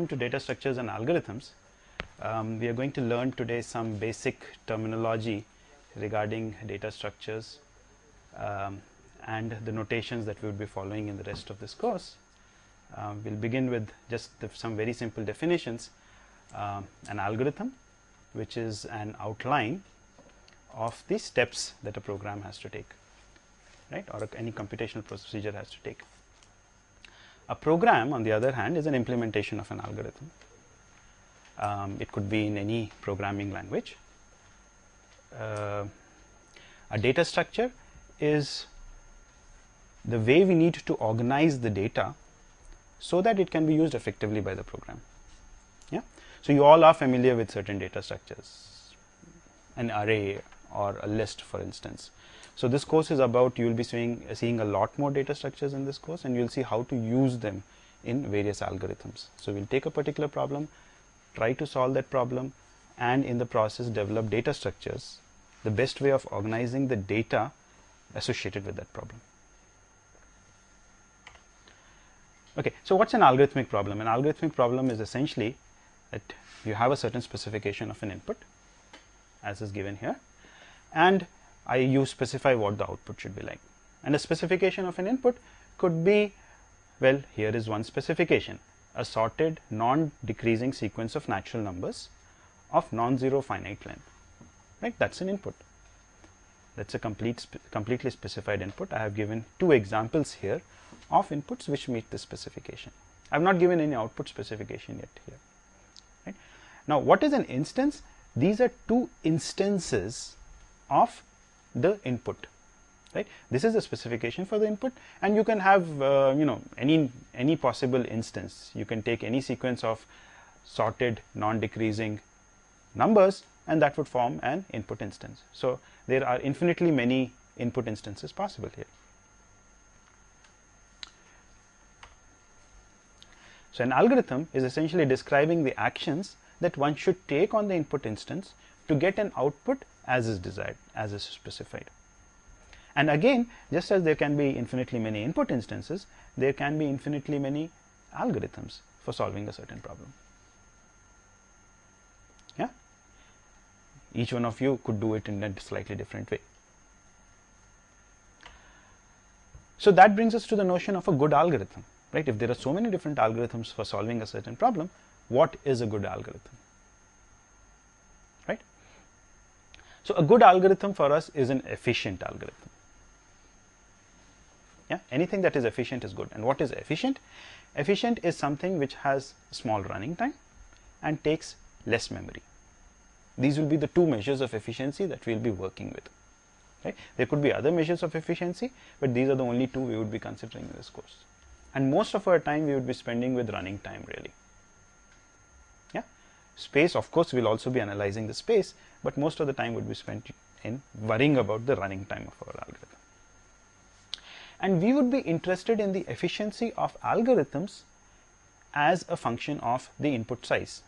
welcome to Data Structures and Algorithms. We are going to learn today some basic terminology regarding data structures and the notations that we will be following in the rest of this course. We'll begin with just some very simple definitions. An algorithm, which is an outline of the steps that a program has to take, right, or any computational procedure has to take. A program, on the other hand, is an implementation of an algorithm. It could be in any programming language. A data structure is the way we need to organize the data so that it can be used effectively by the program. Yeah. So you all are familiar with certain data structures, an array or a list, for instance. So this course is about, you will be seeing a lot more data structures in this course, and you will see how to use them in various algorithms. So we'll take a particular problem, try to solve that problem, and in the process develop data structures, the best way of organizing the data associated with that problem. Okay, so what's an algorithmic problem? An algorithmic problem is essentially that you have a certain specification of an input, as is given here, and you specify what the output should be like. And a specification of an input could be, well, here is one specification: a sorted non-decreasing sequence of natural numbers of non-zero finite length. Right, that's an input. That's a completely specified input. I have given two examples here of inputs which meet this specification. I have not given any output specification yet here. Right? Now, what is an instance? These are two instances of the input. Right? This is the specification for the input, and you can have any possible instance. You can take any sequence of sorted non-decreasing numbers, and that would form an input instance. So there are infinitely many input instances possible here. So an algorithm is essentially describing the actions that one should take on the input instance to get an output as is desired, as is specified. And again, just as there can be infinitely many input instances, there can be infinitely many algorithms for solving a certain problem. Yeah, each one of you could do it in a slightly different way. So that brings us to the notion of a good algorithm, right? If there are so many different algorithms for solving a certain problem, what is a good algorithm? Right? So a good algorithm for us is an efficient algorithm. Yeah, anything that is efficient is good. And what is efficient? Efficient is something which has small running time and takes less memory. These will be the two measures of efficiency that we will be working with. Right? There could be other measures of efficiency, but these are the only two we would be considering in this course. And most of our time we would be spending with running time, really. Yeah, space, of course, we'll also be analyzing the space, but most of the time would be spent in worrying about the running time of our algorithm. And we would be interested in the efficiency of algorithms as a function of the input size.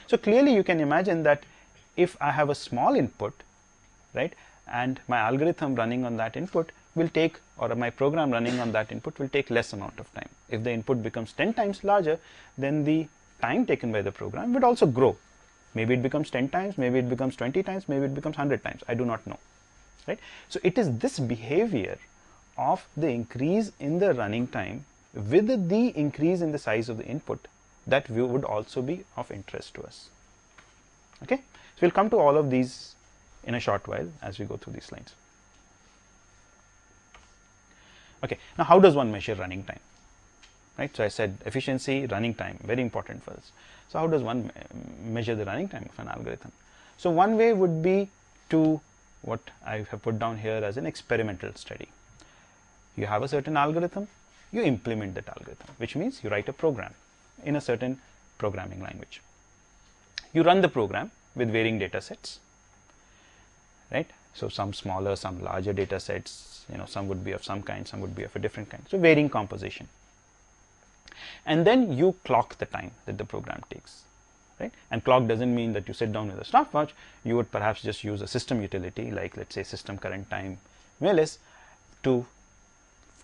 So clearly you can imagine that if I have a small input, right, and my algorithm running on that input will take, or my program running on that input will take less amount of time. If the input becomes 10 times larger, then the time taken by the program would also grow. Maybe it becomes 10 times, maybe it becomes 20 times, maybe it becomes 100 times. I do not know. Right? So it is this behavior of the increase in the running time with the increase in the size of the input that would also be of interest to us. Okay? So we'll come to all of these in a short while as we go through these slides. Okay, now how does one measure running time? Right, so I said efficiency, running time, very important for us. So how does one measure the running time of an algorithm? So one way would be to what I have put down here as an experimental study. You have a certain algorithm, you implement that algorithm, which means you write a program in a certain programming language. You run the program with varying data sets, right? So some smaller, some larger data sets, some would be of some kind, some would be of a different kind. So varying composition. And then you clock the time that the program takes, right? And clock doesn't mean that you sit down with a stopwatch. You would perhaps just use a system utility, like let's say system current time millis, to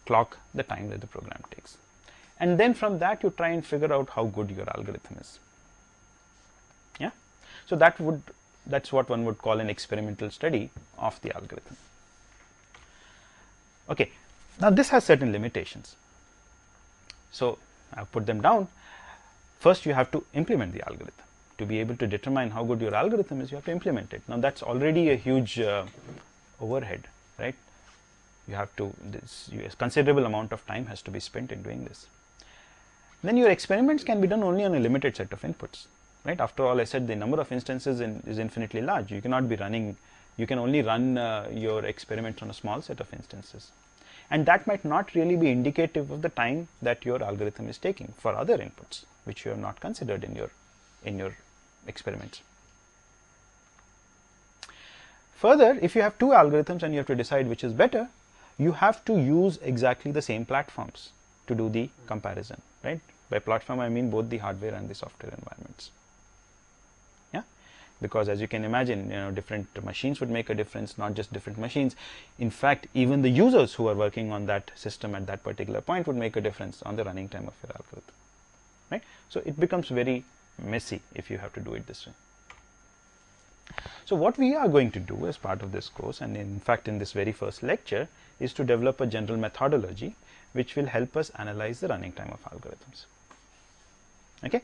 clock the time that the program takes. and then from that you try and figure out how good your algorithm is. Yeah, so that's what one would call an experimental study of the algorithm. Okay, now this has certain limitations, so I've put them down. First, you have to implement the algorithm. To be able to determine how good your algorithm is, you have to implement it. Now that's already a huge overhead, right? You have to, a considerable amount of time has to be spent in doing this. Then your experiments can be done only on a limited set of inputs, right? After all, I said the number of instances is infinitely large. You cannot be running, you can only run your experiments on a small set of instances. And that might not really be indicative of the time that your algorithm is taking for other inputs, which you have not considered in your experiments. Further, if you have two algorithms and you have to decide which is better, you have to use exactly the same platforms to do the comparison, right? By platform, I mean both the hardware and the software environments. Yeah, because as you can imagine, different machines would make a difference, not just different machines. In fact, even the users who are working on that system at that particular point would make a difference on the running time of your algorithm, right? So it becomes very messy if you have to do it this way. So what we are going to do as part of this course, and in fact in this very first lecture, is to develop a general methodology which will help us analyze the running time of algorithms. Okay,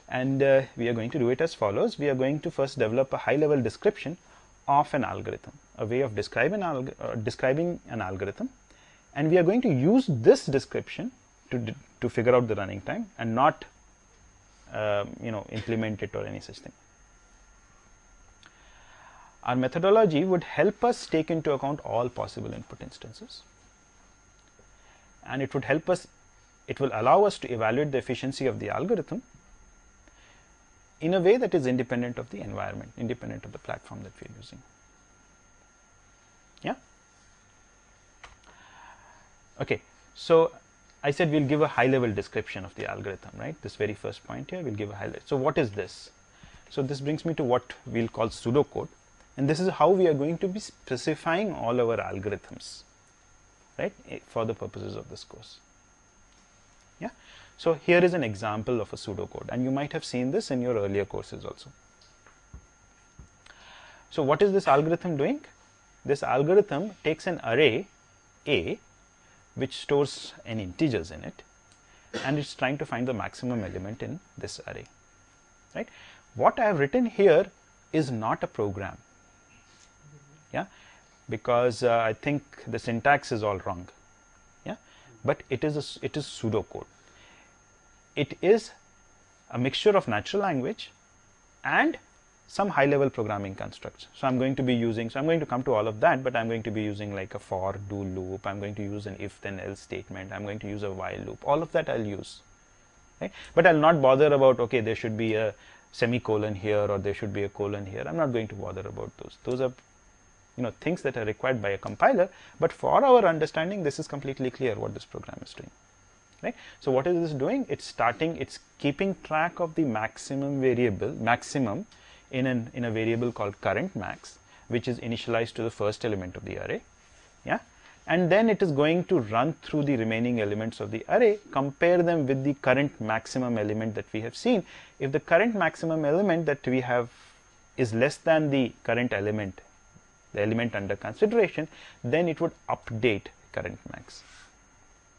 and we are going to do it as follows. We are going to first develop a high level description of an algorithm, a way of describing an algorithm, and we are going to use this description to figure out the running time and not implement it or any such thing. Our methodology would help us take into account all possible input instances, and it will allow us to evaluate the efficiency of the algorithm in a way that is independent of the environment, independent of the platform that we are using. Yeah. Okay, so I said we'll give a high level description of the algorithm, right? This very first point here, we'll give a highlight. So what is this? So this brings me to what we'll call pseudocode, and this is how we are going to be specifying all our algorithms, right, for the purposes of this course. Yeah. So here is an example of a pseudocode, and you might have seen this in your earlier courses also. So what is this algorithm doing? This algorithm takes an array A, which stores n integers in it, and it's trying to find the maximum element in this array, right? What I have written here is not a program, yeah, because I think the syntax is all wrong, yeah, but it is pseudocode. It is a mixture of natural language and some high level programming constructs. So I'm going to come to all of that, but I'm going to be using like a for, do loop. I'm going to use an if then else statement. I'm going to use a while loop. All of that I'll use, right? But I'll not bother about, okay, there should be a semicolon here or there should be a colon here. I'm not going to bother about those. Those are things that are required by a compiler, but for our understanding, this is completely clear what this program is doing, right? So what is this doing? It's keeping track of the maximum in a variable called current max, which is initialized to the first element of the array, yeah, and then it is going to run through the remaining elements of the array, compare them with the current maximum element that we have seen. If the current maximum element that we have is less than the current element, the element under consideration, then it would update current max.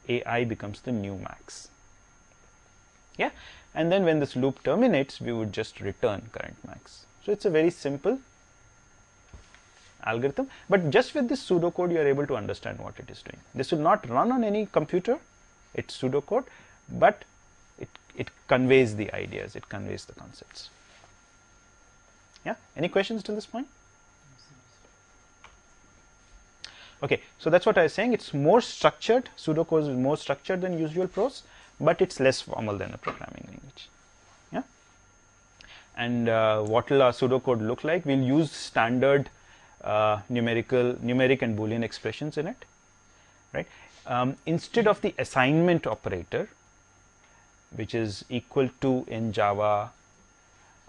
AI becomes the new max, yeah, and then when this loop terminates, we would just return current max. So it's a very simple algorithm, but just with this pseudocode you are able to understand what it is doing. This will not run on any computer, it's pseudocode, but it conveys the ideas, it conveys the concepts. Yeah, any questions till this point? Okay, so that's what I was saying. It's more structured. Pseudocode is more structured than usual prose, but it's less formal than a programming language. Yeah, and what will our pseudocode look like? We'll use standard numeric and Boolean expressions in it, right? Instead of the assignment operator, which is equal to in Java,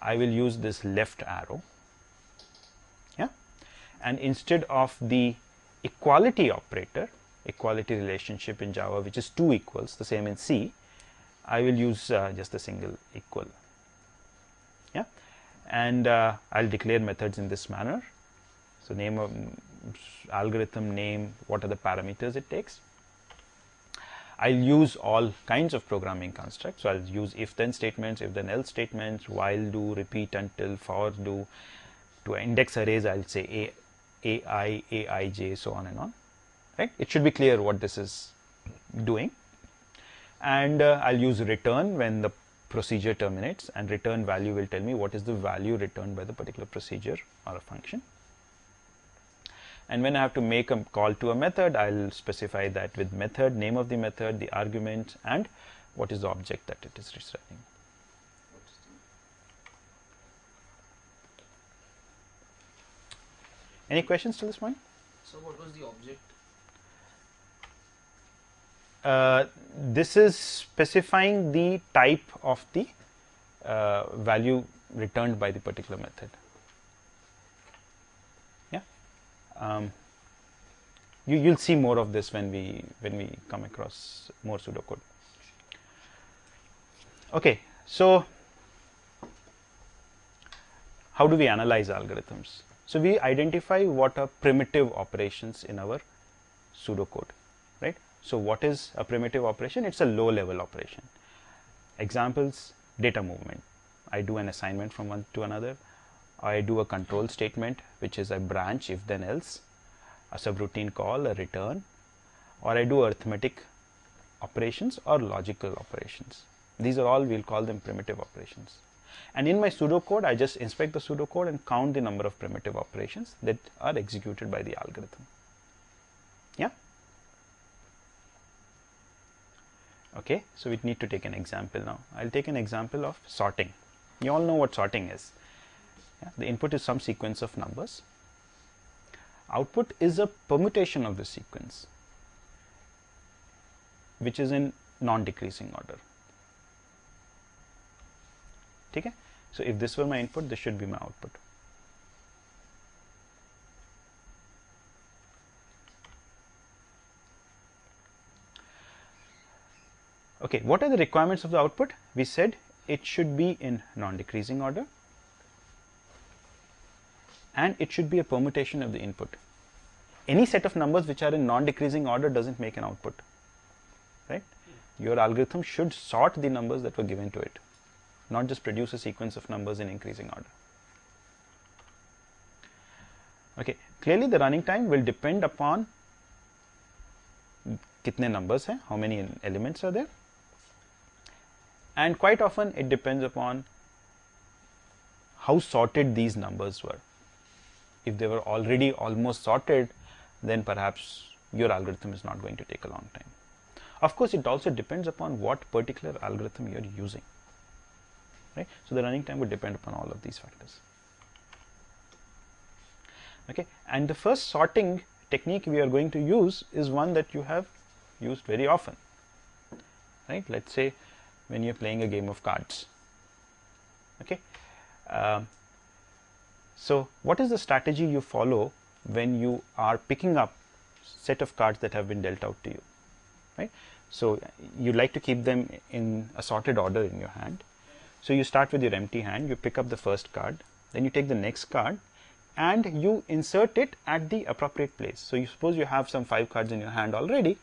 I will use this left arrow. Yeah, and instead of the equality operator, equality relationship in Java, which is 2 equals, the same in C, I will use just a single equal. Yeah, and I'll declare methods in this manner. So name of algorithm name, what are the parameters it takes. I'll use all kinds of programming constructs. So I'll use if then statements, if then else statements, while do, repeat until, for do. To index arrays, I'll say ai, aij, so on and on. Right? It should be clear what this is doing. And I'll use return when the procedure terminates, and return value will tell me what is the value returned by the particular procedure or a function. And when I have to make a call to a method, I'll specify that with method, name of the method, the argument, and what is the object that it is returning. Any questions to this point? So what was the object? This is specifying the type of the value returned by the particular method. Yeah, you'll see more of this when we come across more pseudocode. Okay, so how do we analyze algorithms? So we identify what are primitive operations in our pseudocode, right? So what is a primitive operation? It's a low level operation. Examples: data movement. I do an assignment from one to another. I do a control statement, which is a branch, if then else, a subroutine call, a return, or I do arithmetic operations or logical operations. These are all, we'll call them primitive operations. And in my pseudocode, I just inspect the pseudocode and count the number of primitive operations that are executed by the algorithm. Yeah? Okay, so we need to take an example now. I'll take an example of sorting. You all know what sorting is. Yeah? The input is some sequence of numbers. Output is a permutation of the sequence, which is in non-decreasing order. Okay? So if this were my input, this should be my output. Okay, what are the requirements of the output? We said it should be in non-decreasing order, and it should be a permutation of the input. Any set of numbers which are in non-decreasing order doesn't make an output, right? Your algorithm should sort the numbers that were given to it, not just produce a sequence of numbers in increasing order. Okay, clearly the running time will depend upon kitne numbers hai, how many elements are there, and quite often it depends upon how sorted these numbers were. If they were already almost sorted, then perhaps your algorithm is not going to take a long time. Of course, it also depends upon what particular algorithm you are using. Right? So the running time would depend upon all of these factors. Okay, and the first sorting technique we are going to use is one that you have used very often. Right? Let's say when you're playing a game of cards. Okay. So what is the strategy you follow when you are picking up set of cards that have been dealt out to you? Right? So you like to keep them in a sorted order in your hand. So you start with your empty hand, you pick up the first card, then you take the next card and you insert it at the appropriate place. So you suppose you have some 5 cards in your hand already,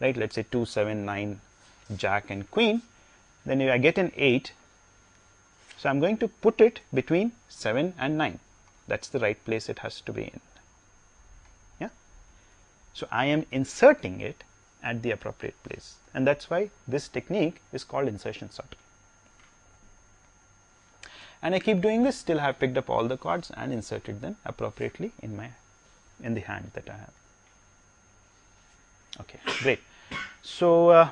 right? Let's say 2, 7, 9, Jack and Queen. Then I get an 8. So I'm going to put it between 7 and 9. That's the right place it has to be in. Yeah. So I am inserting it at the appropriate place, and that's why this technique is called insertion sort. And I keep doing this till I have picked up all the cards and inserted them appropriately in the hand that I have. Okay, great. So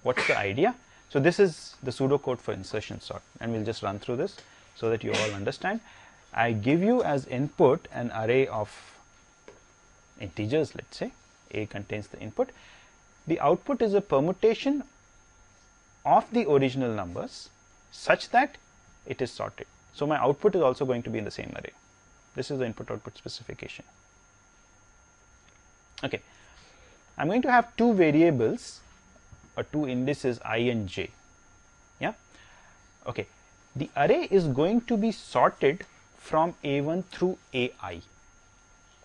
what's the idea? So this is the pseudocode for insertion sort, and we'll just run through this so that you all understand. I give you as input an array of integers, let's say A contains the input. The output is a permutation of the original numbers such that it is sorted. So my output is also going to be in the same array. This is the input output specification. Okay, I'm going to have 2 variables two indices I and j. Yeah. Okay. The array is going to be sorted from A1 through AI.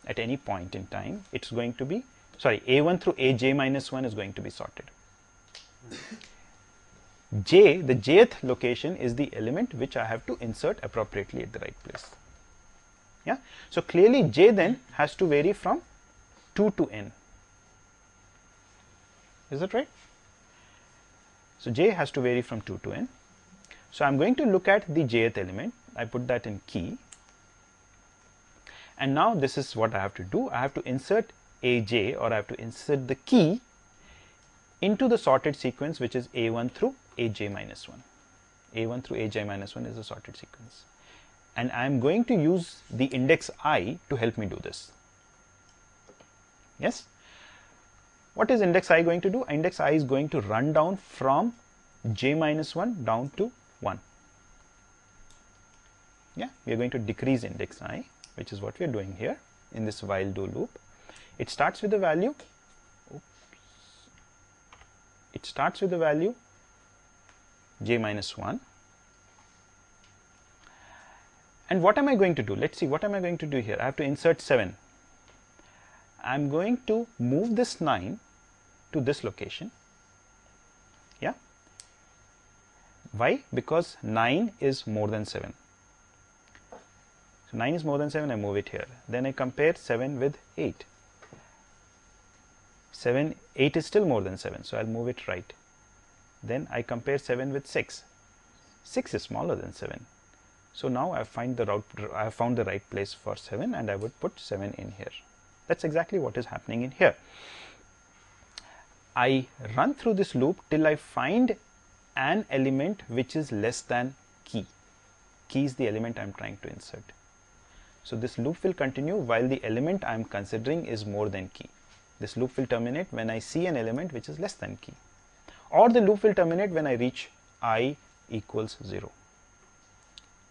At any point in time, it's going to be, sorry, A1 through AJ minus 1 is going to be sorted. J, the jth location, is the element which I have to insert appropriately at the right place. Yeah. So clearly j then has to vary from 2 to n. Is that right? So j has to vary from 2 to n. So I'm going to look at the jth element. I put that in key. And now this is what I have to do. I have to insert aj, or I have to insert the key into the sorted sequence, which is A1 through AJ minus 1. A1 through AJ minus 1 is the sorted sequence. And I am going to use the index I to help me do this. Yes? What is index I going to do? Index I is going to run down from j minus 1 down to 1. Yeah, we are going to decrease index I, which is what we are doing here in this while do loop. It starts with the value. It starts with the value j minus 1. And what am I going to do? Let's see, what am I going to do here? I have to insert 7. I'm going to move this 9 to this location. Yeah. Why? Because 9 is more than 7. So 9 is more than 7, I move it here. Then I compare 7 with 8. 8 is still more than 7, so I'll move it right. Then I compare 7 with 6. 6 is smaller than 7. So now I have found the right place for 7, and I would put 7 in here. That's exactly what is happening in here. I run through this loop till I find an element which is less than key. Key is the element I am trying to insert. So this loop will continue while the element I am considering is more than key. This loop will terminate when I see an element which is less than key. Or the loop will terminate when I reach I equals 0.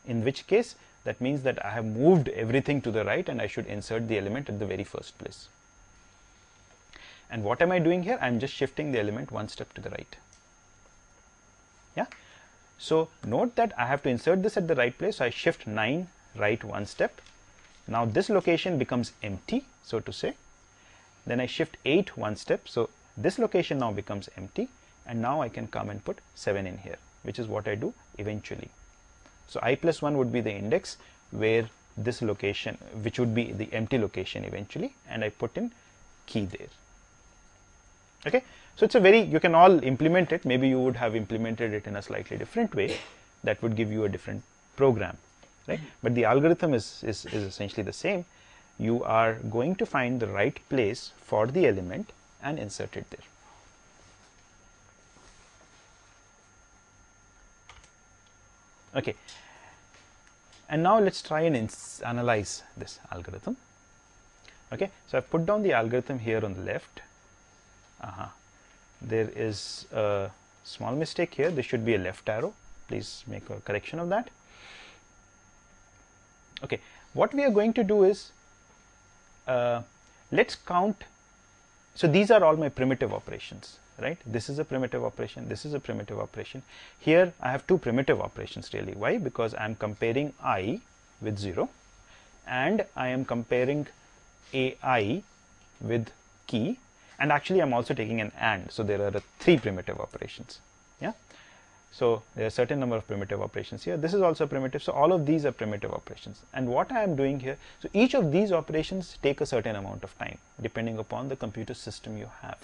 In which case, that means that I have moved everything to the right and I should insert the element at the very first place. And what am I doing here? I am just shifting the element one step to the right. Yeah. So note that I have to insert this at the right place. So I shift 9 right one step. Now this location becomes empty, so to say. Then I shift 8 one step. So this location now becomes empty. And now I can come and put 7 in here, which is what I do eventually. So I plus 1 would be the index where this location, which would be the empty location eventually, and I put in key there. Okay. So it's a very, you can all implement it. Maybe you would have implemented it in a slightly different way. That would give you a different program, right? But the algorithm is essentially the same. You are going to find the right place for the element and insert it there. Okay. And now let's try and analyze this algorithm. Okay. So I've put down the algorithm here on the left. There is a small mistake here. There should be a left arrow. Please make a correction of that. Okay. What we are going to do is, let's count. So these are all my primitive operations, right? This is a primitive operation. This is a primitive operation. Here I have two primitive operations really. Why? Because I am comparing I with 0 and I am comparing AI with key, and actually I am also taking an AND. So there are 3 primitive operations. Yeah. So there are a certain number of primitive operations here. This is also primitive. So all of these are primitive operations. And what I am doing here, so each of these operations take a certain amount of time depending upon the computer system you have,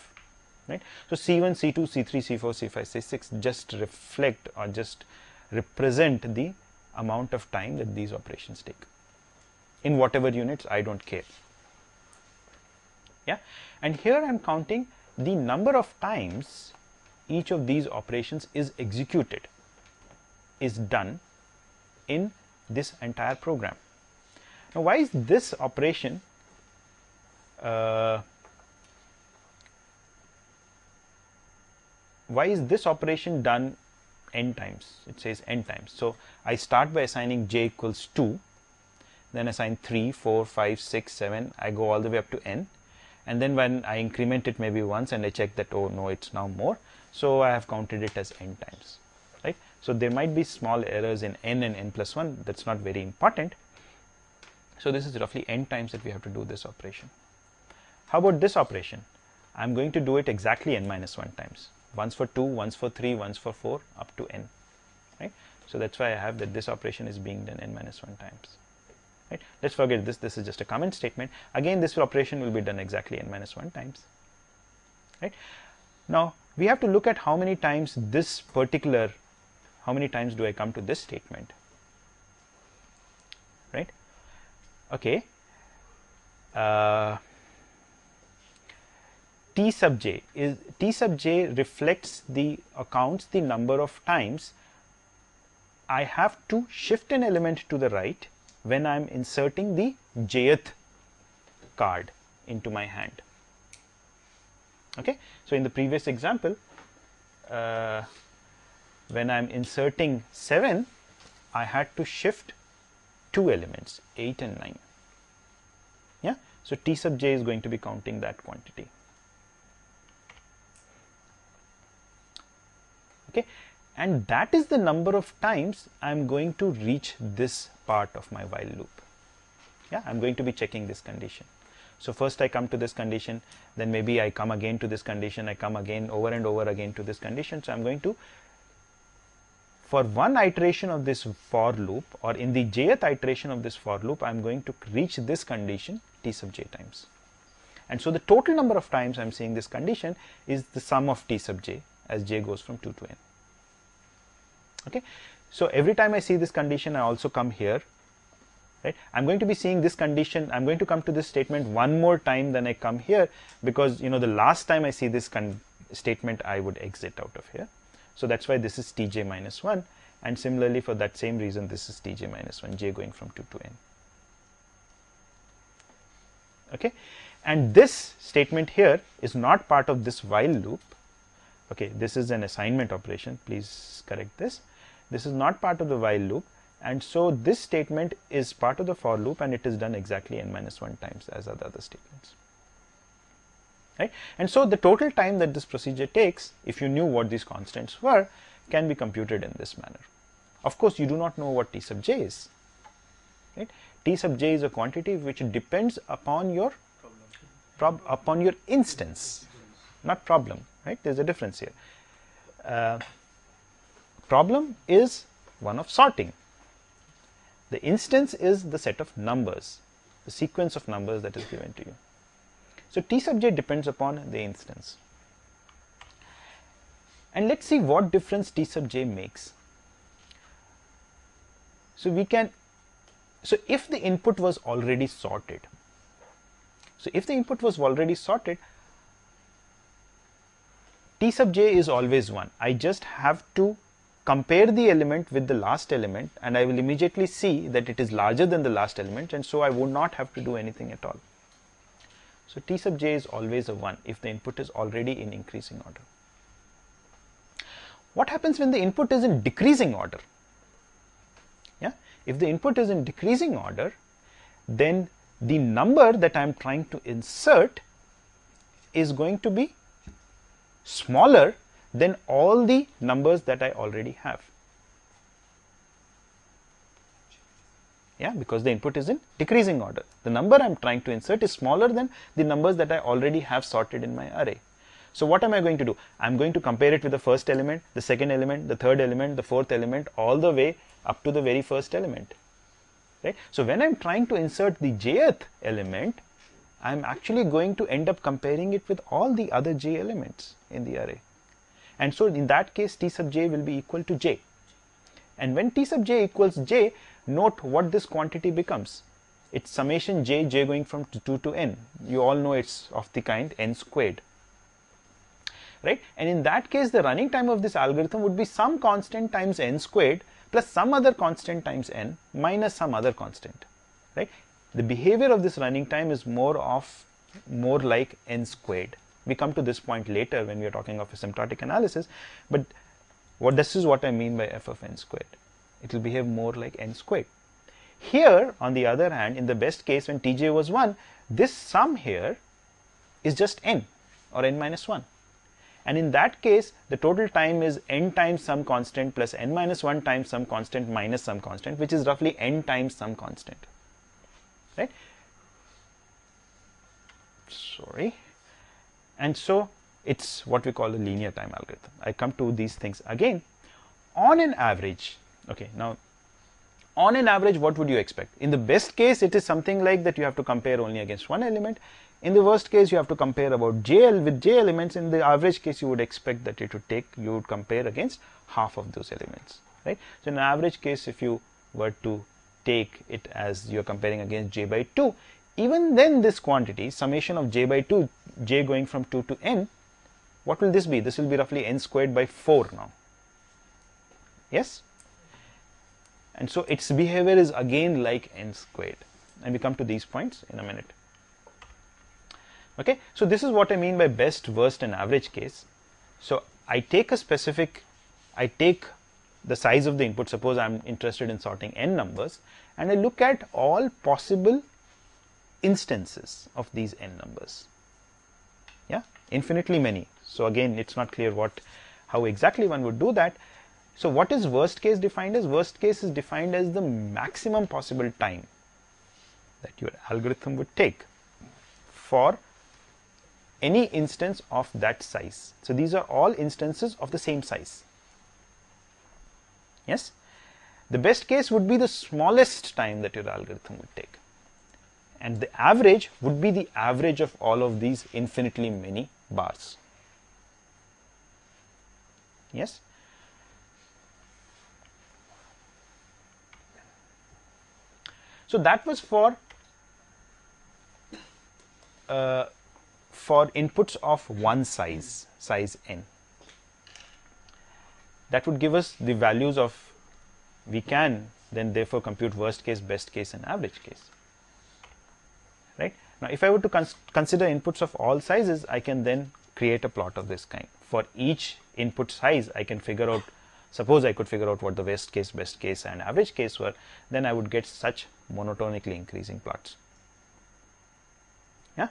right? So C1, C2, C3, C4, C5, C6 just reflect or just represent the amount of time that these operations take. In whatever units, I don't care. Yeah. And here I am counting the number of times each of these operations is executed, is done in this entire program. Now, why is this operation done n times? It says n times. So I start by assigning j equals 2, then assign 3, 4, 5, 6, 7. I go all the way up to n. And then when I increment it maybe once and I check that, oh no, it's now more, so I have counted it as n times, right? So there might be small errors in n and n plus 1, that's not very important. So this is roughly n times that we have to do this operation. How about this operation? I'm going to do it exactly n minus 1 times, once for 2, once for 3, once for 4, up to n, right? So that's why I have that this operation is being done n minus 1 times. Right? Let's forget this. This is just a comment statement. Again, this operation will be done exactly n minus 1 times. Right? Now we have to look at how many times this particular, how many times do I come to this statement? Right? Okay. T sub j reflects the number of times I have to shift an element to the right when I am inserting the jth card into my hand. Okay, so in the previous example, when I am inserting 7, I had to shift 2 elements, 8 and 9. Yeah, so T sub j is going to be counting that quantity. Okay, and that is the number of times I am going to reach this part of my while loop. Yeah, I am going to be checking this condition. So first I come to this condition, then maybe I come again to this condition, I come again over and over again to this condition. So I am going to, for one iteration of this for loop, or in the jth iteration of this for loop, I am going to reach this condition T sub j times. And so the total number of times I am seeing this condition is the sum of T sub j as j goes from 2 to n. Okay, so every time I see this condition, I also come here, right? I'm going to be seeing this condition. I'm going to come to this statement one more time than I come here, because the last time I see this statement, I would exit out of here. So that's why this is Tj minus 1, and similarly for that same reason, this is Tj minus 1, j going from 2 to n. Okay, and this statement here is not part of this while loop. Okay, this is an assignment operation. Please correct this. This is not part of the while loop, and so this statement is part of the for loop, and it is done exactly n minus 1 times as are the other statements. Right? And so the total time that this procedure takes, if you knew what these constants were, can be computed in this manner. Of course, you do not know what T sub j is. Right? T sub j is a quantity which depends upon your instance, not problem. Right? There's a difference here. Problem is one of sorting. The instance is the set of numbers, the sequence of numbers that is given to you. So T sub j depends upon the instance. And let's see what difference T sub j makes. So if the input was already sorted, T sub j is always 1. I just have to compare the element with the last element, and I will immediately see that it is larger than the last element, and so I would not have to do anything at all. So T sub j is always a 1 if the input is already in increasing order. What happens when the input is in decreasing order? Yeah, if the input is in decreasing order, then the number that I am trying to insert is going to be smaller than all the numbers that I already have. Yeah, because the input is in decreasing order. The number I am trying to insert is smaller than the numbers that I already have sorted in my array. So what am I going to do? I am going to compare it with the first element, the second element, the third element, the fourth element, all the way up to the very first element. Right? So when I am trying to insert the jth element, I am actually going to end up comparing it with all the other j elements in the array. And so in that case, T sub j will be equal to j. And when T sub j equals j, note what this quantity becomes. It's summation j going from 2 to n. You all know it's of the kind n squared. Right? And in that case, the running time of this algorithm would be some constant times n squared plus some other constant times n minus some other constant. Right? The behavior of this running time is more like n squared. We come to this point later when we are talking of asymptotic analysis, but this is what I mean by f of n squared. It will behave more like n squared. Here, on the other hand, in the best case when Tj was 1, this sum here is just n or n minus 1. And in that case, the total time is n times some constant plus n minus 1 times some constant minus some constant, which is roughly n times some constant, right? Sorry. And so it's what we call a linear time algorithm. I come to these things again. On an average, okay, now on an average, what would you expect? In the best case, it is something like that you have to compare only against one element. In the worst case, you have to compare about with j elements. In the average case, you would expect that you would compare against half of those elements, right? So in an average case, if you were to take it as you're comparing against j by 2, even then this quantity, summation of j by 2, j going from 2 to n, what will this be? This will be roughly n squared by 4 now. Yes? And so its behavior is again like n squared. And we come to these points in a minute. Okay, so this is what I mean by best, worst, and average case. So I take the size of the input. Suppose I'm interested in sorting n numbers, and I look at all possible instances of these n numbers. Yeah, infinitely many. So again, it's not clear how exactly one would do that. So what is worst case defined as? Worst case is defined as the maximum possible time that your algorithm would take for any instance of that size. So these are all instances of the same size. Yes? The best case would be the smallest time that your algorithm would take. And the average would be the average of all of these infinitely many bars. Yes? So that was for inputs of one size n. That would give us the values of, we can then therefore compute worst case, best case, and average case. Right? Now if I were to consider inputs of all sizes, I can then create a plot of this kind. For each input size, I can figure out, suppose I could figure out what the worst case, best case, and average case were, then I would get such monotonically increasing plots. Yeah.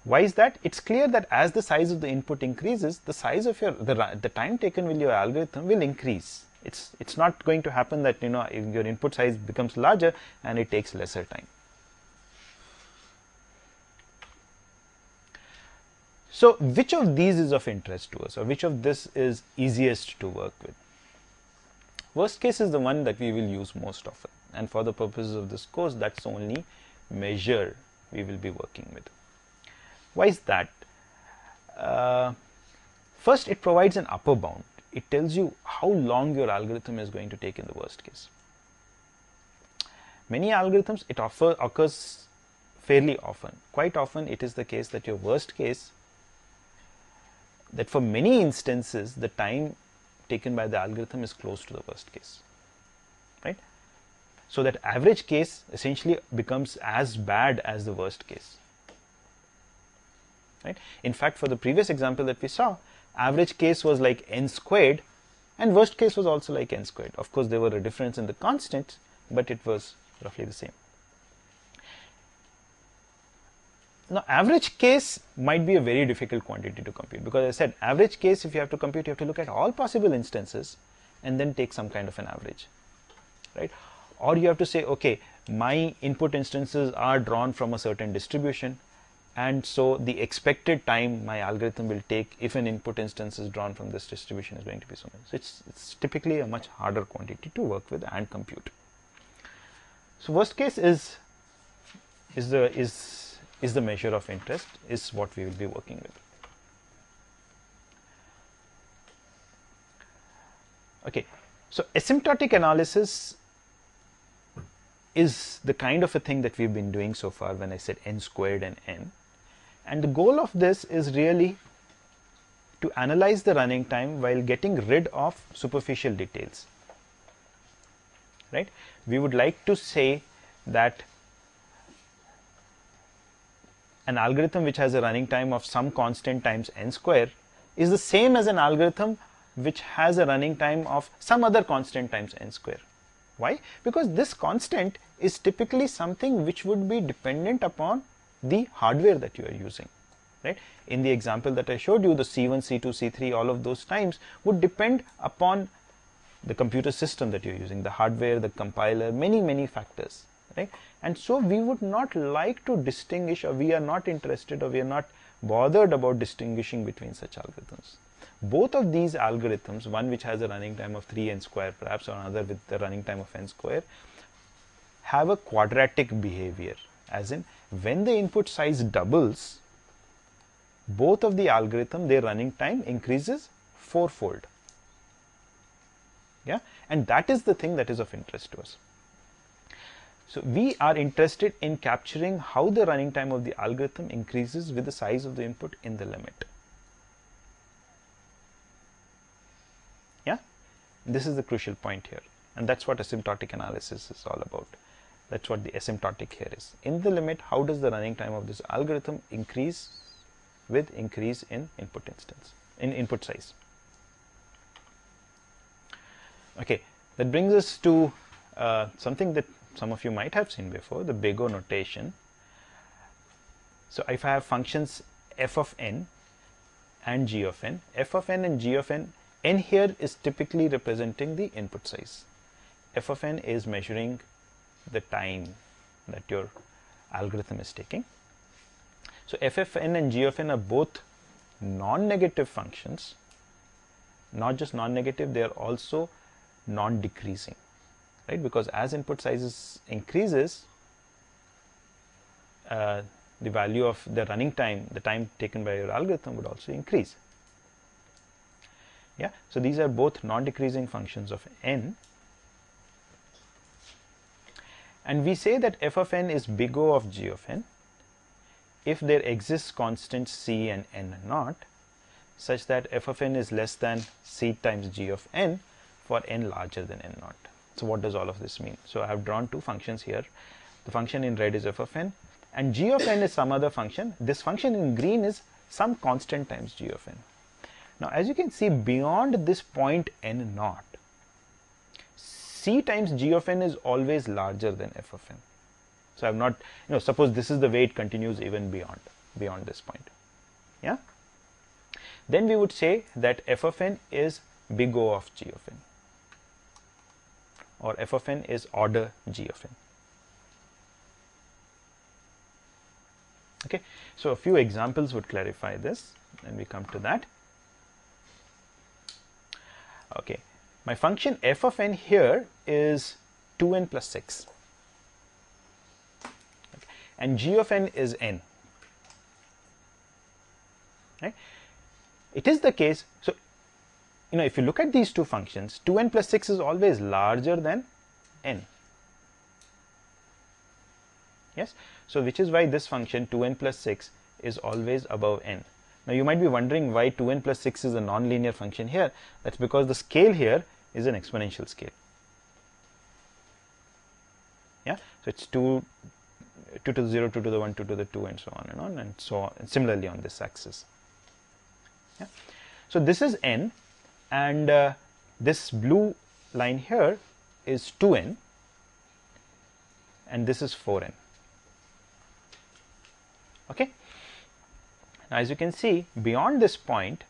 Why is that? It's clear that as the size of the input increases, the size of the time taken with your algorithm will increase. It's not going to happen that if your input size becomes larger and it takes lesser time. So which of these is of interest to us, or which of this is easiest to work with? Worst case is the one that we will use most often, and for the purposes of this course, that's the only measure we will be working with. Why is that? First, it provides an upper bound. It tells you how long your algorithm is going to take in the worst case. Many algorithms, it occurs fairly often. Quite often, it is the case that your worst case, that for many instances, the time taken by the algorithm is close to the worst case, right? So that average case essentially becomes as bad as the worst case, right? In fact, for the previous example that we saw, average case was like n squared, and worst case was also like n squared. Of course, there were a difference in the constants, but it was roughly the same. Now, average case might be a very difficult quantity to compute, because I said average case, if you have to compute, you have to look at all possible instances and then take some kind of an average, right? Or you have to say, okay, my input instances are drawn from a certain distribution, and so the expected time my algorithm will take if an input instance is drawn from this distribution is going to be so much. So it's typically a much harder quantity to work with and compute. So worst case is the measure of interest, is what we will be working with. Okay, so asymptotic analysis is the kind of a thing that we've been doing so far when I said n squared and n. And the goal of this is really to analyze the running time while getting rid of superficial details, right? We would like to say that an algorithm which has a running time of some constant times n square is the same as an algorithm which has a running time of some other constant times n square. Why? Because this constant is typically something which would be dependent upon the hardware that you are using, right? In the example that I showed you, the C1, C2, C3, all of those times would depend upon the computer system that you're using, the hardware, the compiler, many factors, right? And so we would not like to distinguish, or we are not interested, or we are not bothered about distinguishing between such algorithms. Both of these algorithms, one which has a running time of 3n square perhaps, or another with the running time of n square, have a quadratic behavior, as in when the input size doubles, both of the algorithm, their running time increases fourfold. Yeah, and that is the thing that is of interest to us. So we are interested in capturing how the running time of the algorithm increases with the size of the input in the limit. Yeah, this is the crucial point here, and that's what asymptotic analysis is all about. That's what the asymptotic here is. In the limit, how does the running time of this algorithm increase with increase in input size? Okay, that brings us to something that some of you might have seen before, the big O notation. So if I have functions f of n and g of n, f of n and g of n, n here is typically representing the input size. F of n is measuring the time that your algorithm is taking. So f of n and g of n are both non-negative functions. Not just non-negative, they are also non-decreasing, right? Because as input sizes increases, the value of the running time, the time taken by your algorithm, would also increase. Yeah, so these are both non-decreasing functions of n, and we say that f of n is big O of g of n if there exists constants c and n naught, such that f of n is less than c times g of n for n larger than n naught. So what does all of this mean? So I have drawn two functions here. The function in red is f of n, and g of n is some other function. This function in green is some constant times g of n. Now as you can see, beyond this point n naught, c times g of n is always larger than f of n. So I have not, suppose this is the way it continues even beyond this point. Yeah, then we would say that f of n is big O of g of n, or f of n is order g of n. Okay, so a few examples would clarify this, and we come to that. Okay, my function f of n here is 2n plus 6, okay, and g of n is n. Right? It is the case, so if you look at these two functions, 2n plus 6 is always larger than n. Yes, so which is why this function 2n plus 6 is always above n. Now you might be wondering why 2n plus 6 is a non-linear function here. That's because the scale here is an exponential scale. Yeah, so it's 2 to the 0, 2 to the 1, 2 to the 2, and so on, and so on, and similarly on this axis. Yeah, so this is n, and this blue line here is 2n, and this is 4n. Okay, now as you can see, beyond this point,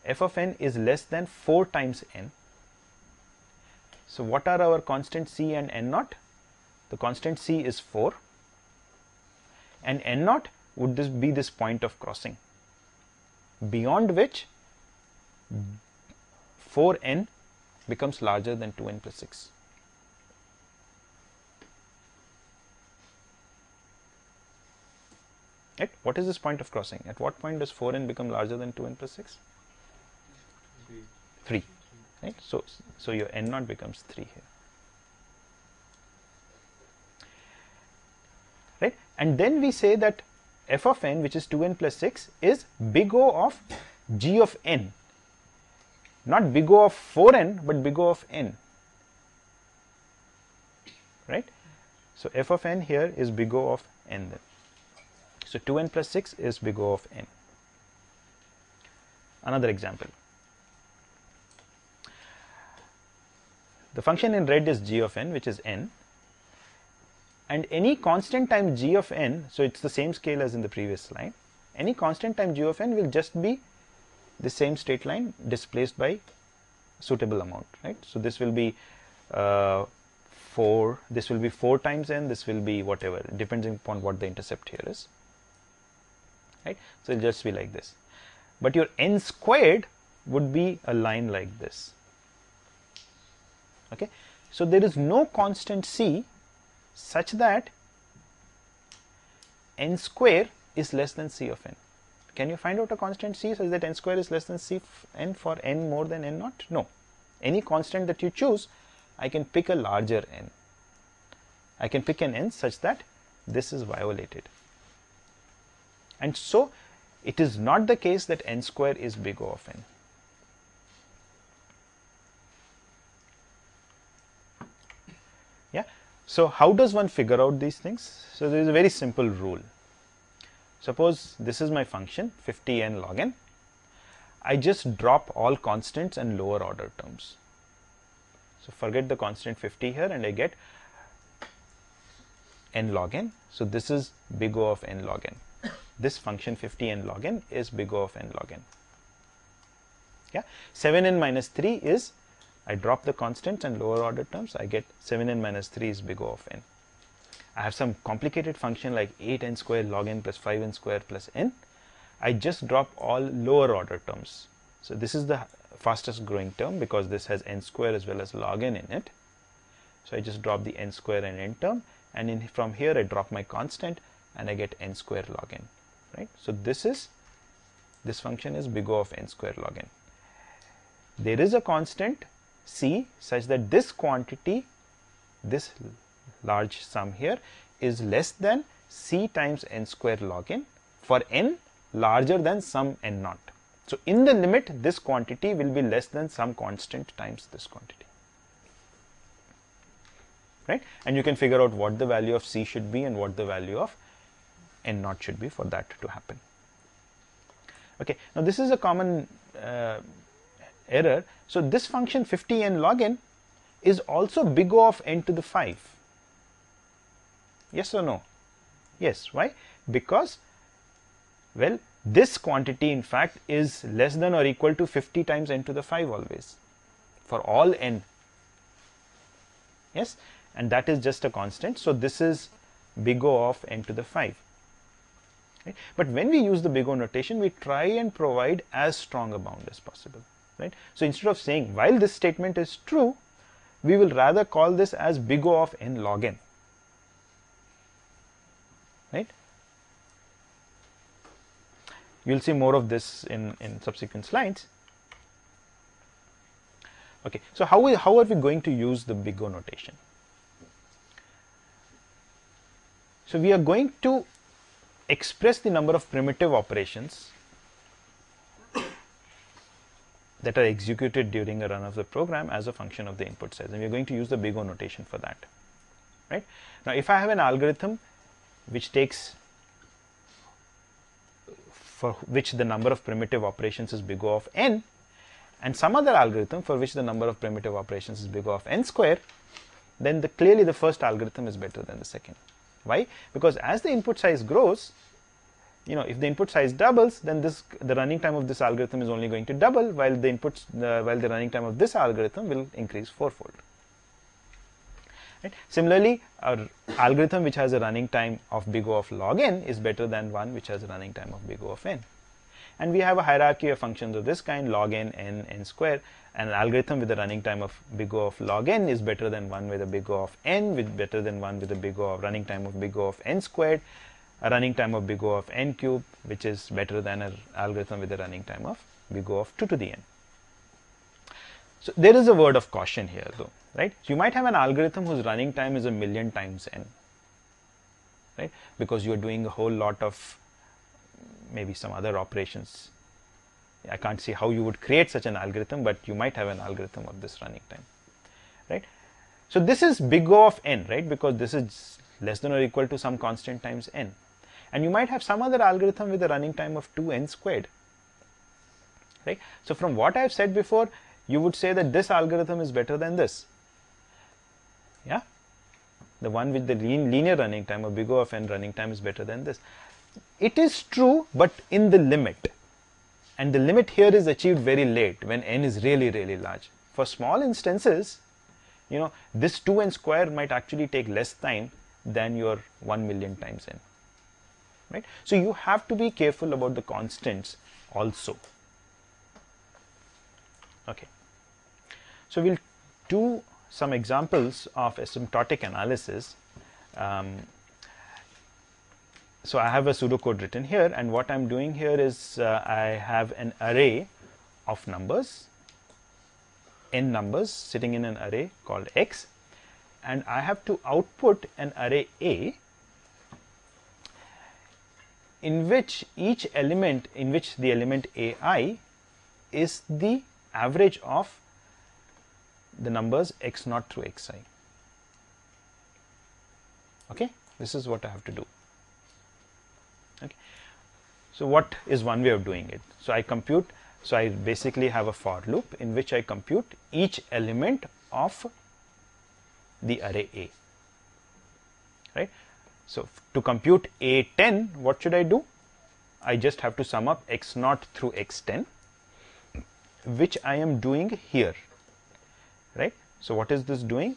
f of n is less than 4 times n. So what are our constant c and n naught? The constant c is 4, and n naught would be this point of crossing, beyond which 4n becomes larger than 2n plus 6. Right? What is this point of crossing? At what point does 4n become larger than 2n plus 6? 3. Right? So your n naught becomes 3 here. Right? And then we say that f of n, which is 2n plus 6, is big O of g of n. Not big O of 4n, but big O of n. Right? So f of n here is big O of n then. So 2n plus 6 is big O of n. Another example. The function in red is g of n, which is n, and any constant times g of n, so it's the same scale as in the previous slide, any constant time g of n will just be the same straight line displaced by suitable amount, right? So this will be 4, this will be 4 times n, this will be whatever, depending upon what the intercept here is, right? So it'll just be like this. But your n squared would be a line like this. Okay, so there is no constant c such that n square is less than c of n. Can you find out a constant c such that n square is less than c of n for n more than n naught? No. Any constant that you choose, I can pick a larger n. I can pick an n such that this is violated. And so it is not the case that n square is big O of n. Yeah. So how does one figure out these things? So there is a very simple rule. Suppose this is my function 50n log n. I just drop all constants and lower order terms. So forget the constant 50 here and I get n log n. So this is big O of n log n. This function 50n log n is big O of n log n. Yeah, 7n minus 3 is, I drop the constants and lower order terms, I get 7n minus 3 is big O of n. I have some complicated function like 8n square log n plus 5n square plus n. I just drop all lower order terms. So this is the fastest growing term because this has n square as well as log n in it. So I just drop the n square and n term, and from here I drop my constant and I get n square log n, right? So this function is big O of n square log n. There is a constant c such that this quantity, this large sum here, is less than c times n square log n for n larger than some n naught. So in the limit, this quantity will be less than some constant times this quantity, right? And you can figure out what the value of c should be and what the value of n naught should be for that to happen. Okay, now this is a common error. So this function 50n log n is also big O of n to the 5. Yes or no? Yes. Why? Because, well, this quantity in fact is less than or equal to 50 times n to the 5 always for all n. Yes, and that is just a constant. So this is big O of n to the 5. Right? But when we use the big O notation, we try and provide as strong a bound as possible. Right? So instead of saying while this statement is true, we will rather call this as big O of n log n. Right? You will see more of this in subsequent slides. Okay, so how are we going to use the big O notation? So we are going to express the number of primitive operations that are executed during a run of the program as a function of the input size, and we are going to use the big O notation for that. Right? Now if I have an algorithm which takes, for which the number of primitive operations is big O of n, and some other algorithm for which the number of primitive operations is big O of n square, then clearly the first algorithm is better than the second. Why? Because as the input size grows, you know, if the input size doubles, then the running time of this algorithm is only going to double, while the running time of this algorithm will increase fourfold. Right? Similarly, our algorithm which has a running time of big O of log n is better than one which has a running time of big O of n. And we have a hierarchy of functions of this kind, log n, n square, and an algorithm with a running time of big O of log n is better than one with a big O of n, better than one with a big O of running time of big O of n squared, a running time of big O of n cube, which is better than an algorithm with a running time of big O of 2 to the n. So there is a word of caution here though, right? You might have an algorithm whose running time is 1,000,000 times n, right? Because you are doing a whole lot of maybe some other operations. I can't see how you would create such an algorithm, but you might have an algorithm of this running time, right? So this is big O of n, right? Because this is less than or equal to some constant times n. And you might have some other algorithm with a running time of 2n squared, right? So from what I have said before, you would say that this algorithm is better than this. Yeah, the one with the linear running time of big O of n running time is better than this. It is true, but in the limit. And the limit here is achieved very late when n is really, really large. For small instances, you know, this 2n square might actually take less time than your 1 million times n. Right? So you have to be careful about the constants also. Okay. So we'll do some examples of asymptotic analysis. So I have a pseudocode written here, and what I'm doing here is I have an array of numbers, n numbers sitting in an array called x, and I have to output an array A in which each element, in which the element AI is the average of the numbers x0 through xi. Okay, this is what I have to do. Okay. So what is one way of doing it? So I compute, so I basically have a for loop in which I compute each element of the array A. Right. So to compute A10, what should I do? I just have to sum up x0 through x10, which I am doing here. Right. So what is this doing?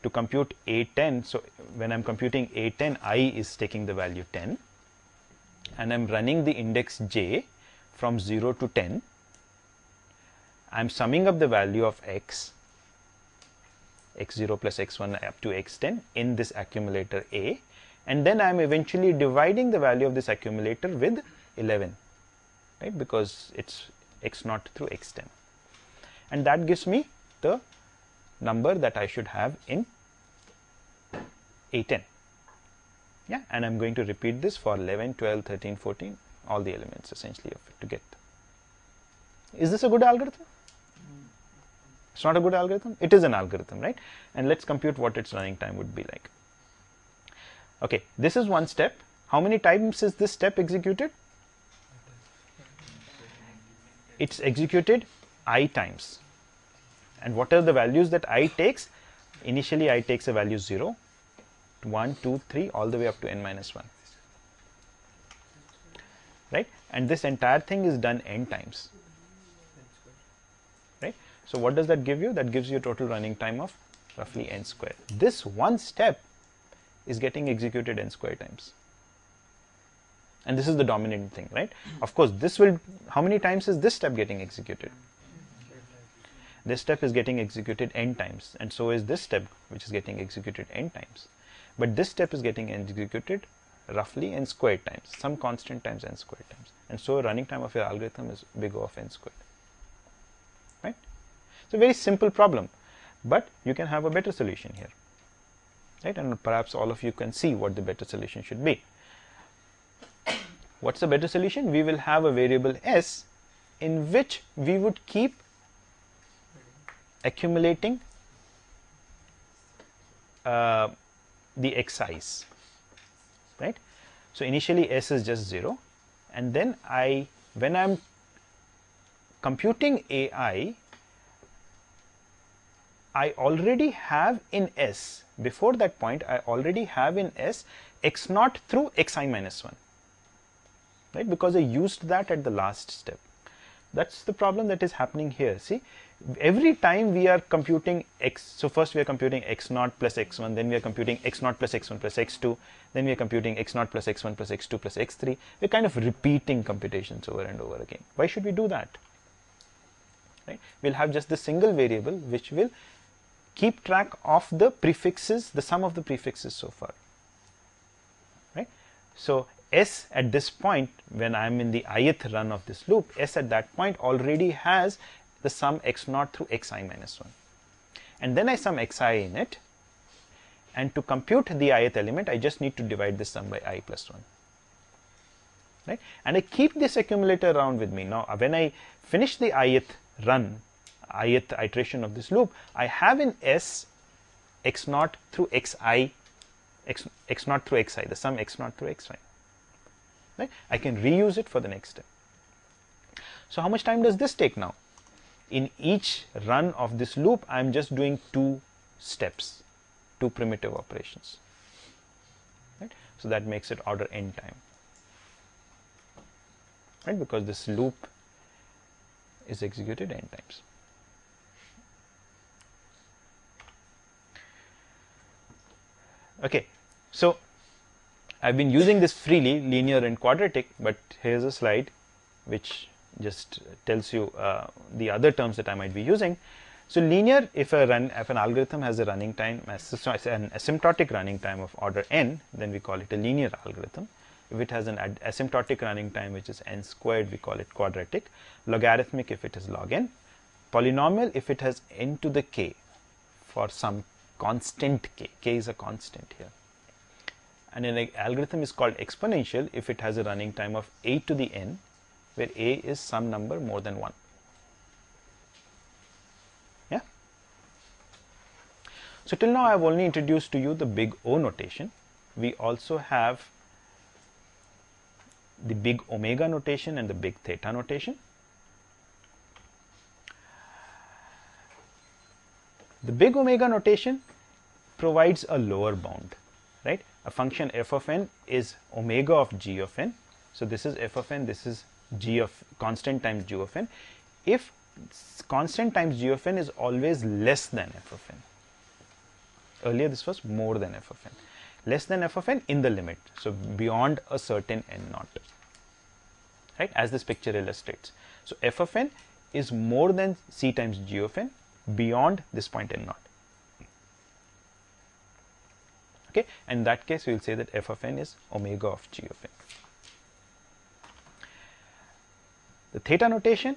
To compute A10, so when I'm computing A10, I is taking the value 10, and I'm running the index j from 0 to 10. I'm summing up the value of x, x0 plus x1 up to x10 in this accumulator A, and then I'm eventually dividing the value of this accumulator with 11, right, because it's x0 through x10, and that gives me the number that I should have in A10. Yeah, and I'm going to repeat this for 11, 12, 13, 14, all the elements essentially of it to get. Is this a good algorithm? It's not a good algorithm? It is an algorithm, right? And let's compute what its running time would be like. Okay, this is one step. How many times is this step executed? It's executed I times. And what are the values that I takes? Initially, I takes a value 0, 1, 2, 3, all the way up to n minus 1. Right? And this entire thing is done n times. Right? So what does that give you? That gives you a total running time of roughly n square. This one step is getting executed n square times. And this is the dominant thing, right? Of course, this will, how many times is this step getting executed? This step is getting executed n times, and so is this step, which is getting executed n times. But this step is getting executed roughly n squared times, some constant times n squared times. And so running time of your algorithm is big O of n squared. Right? It's a very simple problem, but you can have a better solution here. Right? And perhaps all of you can see what the better solution should be. What's the better solution? We will have a variable s in which we would keep accumulating the xi's, right? So initially s is just 0, and then when I'm computing AI, I already have in s, before that point, I already have in s x0 through xi minus 1, right? Because I used that at the last step. That's the problem that is happening here. See, every time we are computing x, so first we are computing x0 plus x1, then we are computing x0 plus x1 plus x2, then we are computing x0 plus x1 plus x2 plus x3. We're kind of repeating computations over and over again. Why should we do that? Right? We'll have just the single variable which will keep track of the prefixes, the sum of the prefixes so far. Right? So s at this point, when I'm in the ith run of this loop, s at that point already has the sum x0 through xi minus 1. And then I sum xi in it, and to compute the ith element, I just need to divide this sum by I plus 1. Right? And I keep this accumulator around with me. Now, when I finish the ith run, ith iteration of this loop, I have in s x0 through xi, x0 through xi, the sum x0 through xi. Right? I can reuse it for the next step. So how much time does this take now? In each run of this loop, I am just doing 2 steps, 2 primitive operations. Right? So that makes it order n time. right? Because this loop is executed n times. Okay, so I've been using this freely, linear and quadratic, but here's a slide which just tells you the other terms that I might be using. So linear, if an algorithm has a running time, an asymptotic running time of order n, then we call it a linear algorithm. If it has an asymptotic running time which is n squared, we call it quadratic. Logarithmic if it is log n. Polynomial if it has n to the k for some constant k is a constant here. And an algorithm is called exponential if it has a running time of a to the n, where a is some number more than 1. Yeah. So till now I have only introduced to you the big O notation. We also have the big omega notation and the big theta notation. The big omega notation provides a lower bound, right? A function f of n is omega of g of n. So this is f of n, this is g of constant times g of n. If constant times g of n is always less than f of n. Earlier this was more than f of n. Less than f of n in the limit. So beyond a certain n naught, right? As this picture illustrates. So f of n is more than c times g of n beyond this point n naught. Okay, and in that case we will say that f of n is omega of g of n. The theta notation,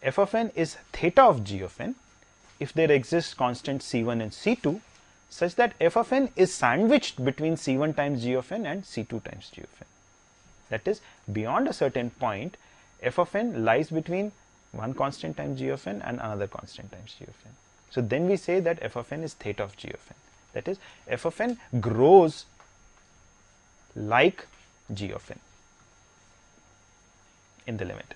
f of n is theta of g of n if there exists constant c1 and c2 such that f of n is sandwiched between c1 times g of n and c2 times g of n. That is, beyond a certain point, f of n lies between one constant times g of n and another constant times g of n. So then we say that f of n is theta of g of n. That is, f of n grows like g of n in the limit.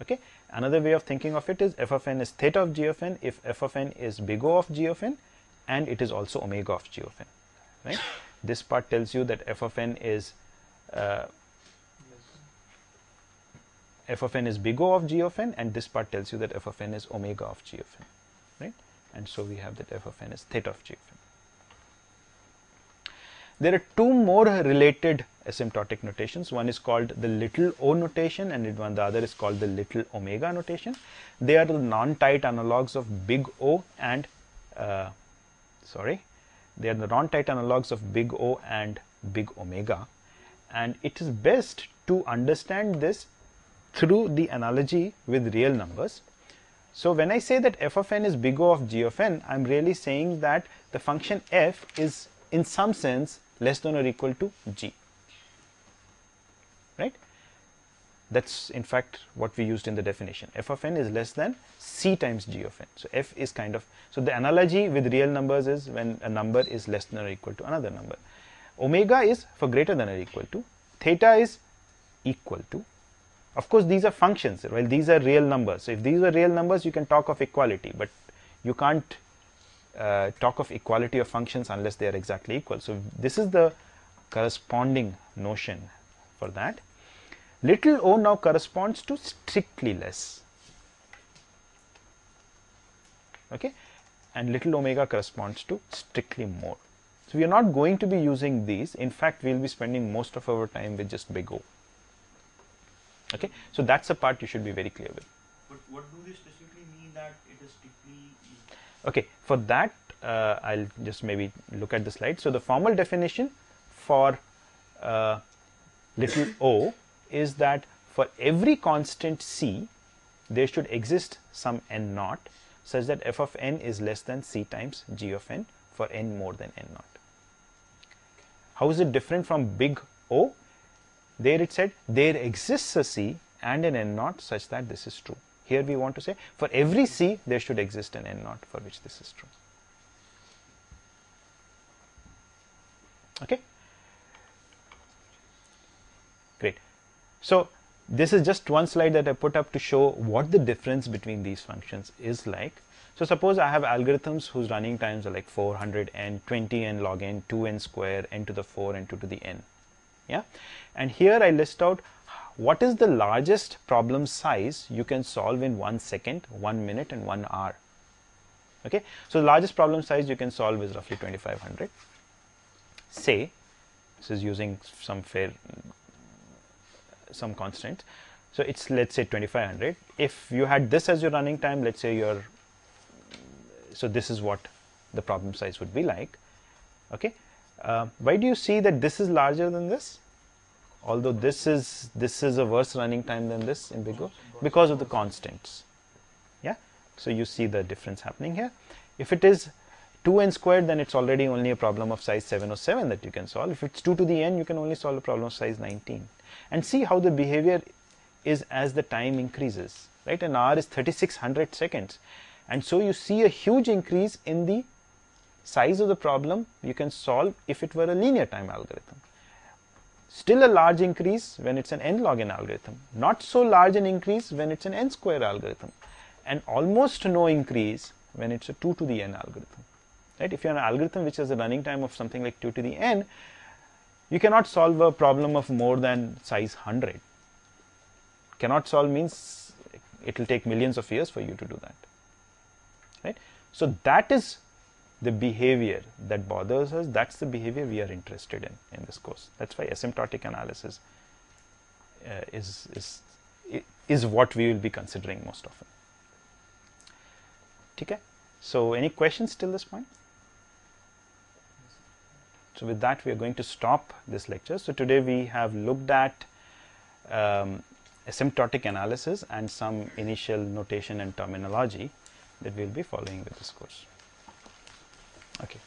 Okay. Another way of thinking of it is f of n is theta of g of n if f of n is big O of g of n and it is also omega of g of n. Right. This part tells you that f of n is big O of g of n, and this part tells you that f of n is omega of g of n. Right. And so we have that f of n is theta of g of n. There are two more related asymptotic notations. One is called the little o notation and the other is called the little omega notation. They are the non-tight analogues of big O and they are the non-tight analogues of big O and big omega, and it is best to understand this through the analogy with real numbers. So when I say that f of n is big O of g of n, I am really saying that the function f is in some sense less than or equal to g. Right? That's in fact what we used in the definition. F of n is less than c times g of n. So f is kind of, so the analogy with real numbers is when a number is less than or equal to another number. Omega is for greater than or equal to, theta is equal to. Of course these are functions, well these are real numbers. So if these are real numbers you can talk of equality, but you can't talk of equality of functions unless they are exactly equal. So this is the corresponding notion for that. Little o now corresponds to strictly less. Okay, and little omega corresponds to strictly more. So we are not going to be using these. In fact, we will be spending most of our time with just big O. Okay, so that's a part you should be very clear with. But what do they specifically mean that it is strictly? Okay, for that I'll just maybe look at the slide. So the formal definition for little o is that for every constant c there should exist some n naught such that f of n is less than c times g of n for n more than n naught. How is it different from big O? There it said there exists a c and an n naught such that this is true. Here we want to say for every c there should exist an n naught for which this is true. Okay, great. So this is just one slide that I put up to show what the difference between these functions is like. So suppose I have algorithms whose running times are like 400 n, 20 n log n, 2 n square, n to the 4 and 2 to the n. Yeah, and here I list out what is the largest problem size you can solve in 1 second, 1 minute, and 1 hour. Okay, so the largest problem size you can solve is roughly 2500. Say, this is using some constant. So it's, let's say, 2500. If you had this as your running time, let's say so this is what the problem size would be like. Okay, why do you see that this is larger than this? Although this is a worse running time than this in Big O, because of the constants. Yeah, so you see the difference happening here. If it is 2n squared, then it's already only a problem of size 707 that you can solve. If it's 2 to the n, you can only solve a problem of size 19. And see how the behavior is as the time increases, right? An hour is 3600 seconds, and so you see a huge increase in the size of the problem you can solve if it were a linear time algorithm. Still a large increase when it's an n log n algorithm, not so large an increase when it's an n square algorithm, and almost no increase when it's a 2 to the n algorithm. Right? If you have an algorithm which has a running time of something like 2 to the n, you cannot solve a problem of more than size 100. Cannot solve means it will take millions of years for you to do that. Right? So that is the behavior that bothers us. That's the behavior we are interested in this course. That's why asymptotic analysis is what we will be considering most often. Okay? So any questions till this point? So with that, we are going to stop this lecture. So today we have looked at asymptotic analysis and some initial notation and terminology that we will be following with this course. Okay.